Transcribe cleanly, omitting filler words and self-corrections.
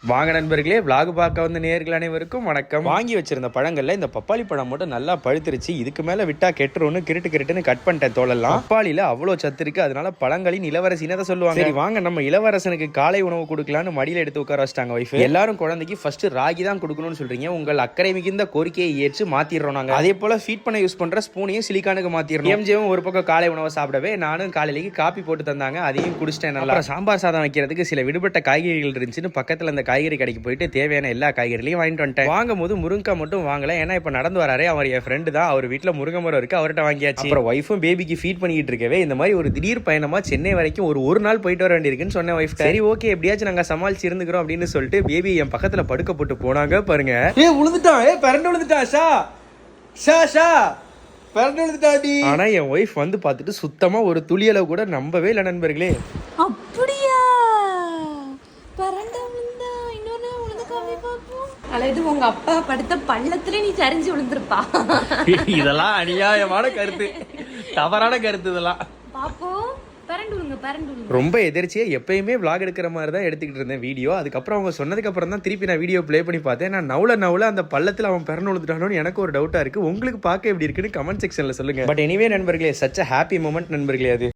வாங்க நண்பர்களே, விலாக் பார்க்க வந்த நேயர்கள் அனைவருக்கும் வணக்கம். வாங்கி வச்சிருந்த பழங்கள்ல இந்த பப்பாளி பழம் மட்டும் நல்லா பழுத்துருச்சு. இதுக்கு மேல விட்டா கெட்டுருன்னு கிருட்டுன்னு கட் பண்ணிட்டேன் தோலெல்லாம். பப்பாளியில அவ்வளோ சத்து இருக்கு, அதனால பழங்களின் இளவரசின்னு தான் சொல்லுவாங்க. சரி வாங்க, நம்ம இளவரசனுக்கு காலை உணவு கொடுக்கலான்னு மடியில எடுத்து உட்கார வச்சிட்டாங்க வைஃப். எல்லாரும் குழந்தைக்கு ஃபர்ஸ்ட் ராகி தான் கொடுக்கணும்னு சொல்றீங்க. உங்கள் அக்கறை மிகுந்த கோரிக்கையை ஏற்று மாத்திடுறோம் நாங்க. அதே போல ஃபீட் பண்ண யூஸ் பண்ற ஸ்பூனையும் சிலிக்கானுக்கு மாத்திடுறோம். எம்ஜேவும் ஒரு பக்கம் காலை உணவை சாப்பிடவே நானும் காலையிலேக்கு காப்பி போட்டு தந்தாங்க, அதையும் குடிச்சிட்டேன். நல்லா சாம்பார் சாதம் வைக்கிறதுக்கு சில விடுபட்ட காய்கறிகள் இருந்துச்சுன்னு பக்கத்துல அந்த காய்கறி கடைக்கு போயிட்டு தேவையான எல்லா காய்கறிகளையும் வாங்கிட்டு வந்துட்டேன். வாங்கும் போது முருங்கை மட்டும் வாங்கல, ஏன்னா இப்ப நடந்து வராரே அவர் என் ஃப்ரெண்டு தான். அவர் வீட்டுல முருங்கை மரம் இருக்கு, அவர்கிட்ட வாங்கியாச்சு. அப்புறம் ஒய்ஃபும் பேபிக்கு ஃபீட் பண்ணிட்டு இருக்கவே இந்த மாதிரி ஒரு திடீர் பயணமா சென்னை வரைக்கும் ஒரு நாள் போயிட்டு வர வேண்டியிருக்குன்னு சொன்ன ஒய்ஃப். சரி ஓகே, எப்படியாச்சும் நாங்க சமாளிச்சு இருந்துக்கிறோம் அப்படின்னு சொல்லிட்டு பேபி என் பக்கத்துல படுக்க போட்டு போனாங்க. பாருங்க, விழுந்துட்டான், பரண்டு விழுந்துட்டான். ஆனா என் ஒய்ஃப் வந்து பார்த்துட்டு சுத்தமா ஒரு துளியளவு கூட நம்பவே இல்லை நண்பர்களே. அப்படியா? பரண்டா விழுந்தா இன்னொரு விழுந்த காமி பாப்போம். அலைது உங்க அப்பா படுத்த பள்ளத்துல நீ சரிஞ்சு விழுந்திருப்பா. இதெல்லாம் அநியாயமான கருத்து, தவறான கருத்து இதெல்லாம். பாப்போம், பரண்டு விழுங்க. ரொம்ப எதிர்ச்சியா எப்பயுமே விளாக் எடுக்கிற மாதிரி தான் எடுத்துக்கிட்டு இருந்தேன் வீடியோ. அதுக்கப்புறம் அவங்க சொன்னதுக்கு அப்புறம் தான் திருப்பி நான் வீடியோ ப்ளே பண்ணி பார்த்தேன். நான் நவுல அந்த பள்ளத்தில் அவன் பிறந்து விழுந்துட்டானோன்னு எனக்கு ஒரு டவுட்டா இருக்கு. உங்களுக்கு பார்க்க எப்படி இருக்குன்னு கமெண்ட் செக்ஷன்ல சொல்லுங்க. பட் எனிவே நண்பர்களே, சச் அ ஹாப்பி மொமெண்ட் நண்பர்களே அது.